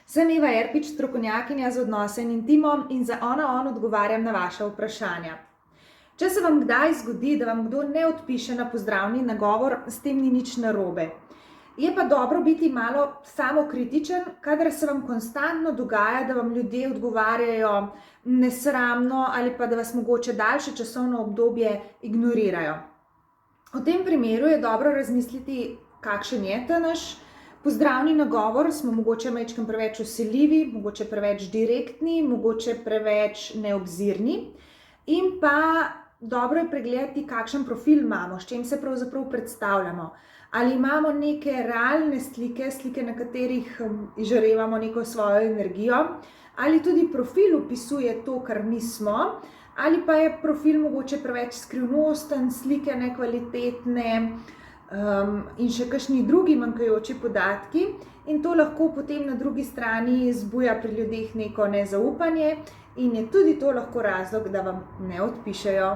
Sem Eva Erpič, strokovnjakinja za odnose in intimo in za Ona odgovarjam na vaša vprašanja. Če se vam kdaj zgodi, da vam kdo ne odpiše na pozdravni nagovor, s tem ni nič narobe. Je pa dobro biti malo samokritičen, kadar se vam konstantno dogaja, da vam ljudje odgovarjajo nesramno ali pa da vas mogoče daljše časovno obdobje ignorirajo. V tem primeru je dobro razmisliti, kakšen je ta naš pozdravni nagovor. Smo mogoče majčkeno preveč vsiljivi, mogoče preveč direktni, mogoče preveč neobzirni. In pa dobro je pregledati, kakšen profil imamo, s čim se pravzaprav predstavljamo. Ali imamo neke realne slike, na katerih izžarevamo neko svojo energijo, ali tudi profil opisuje to, kar mi smo, ali pa je profil mogoče preveč skrivnosten, slike nekvalitetne in še kakšni drugi manjkajoči podatki. In to lahko potem na drugi strani zbuja pri ljudeh neko nezaupanje in je tudi to lahko razlog, da vam ne odpišejo.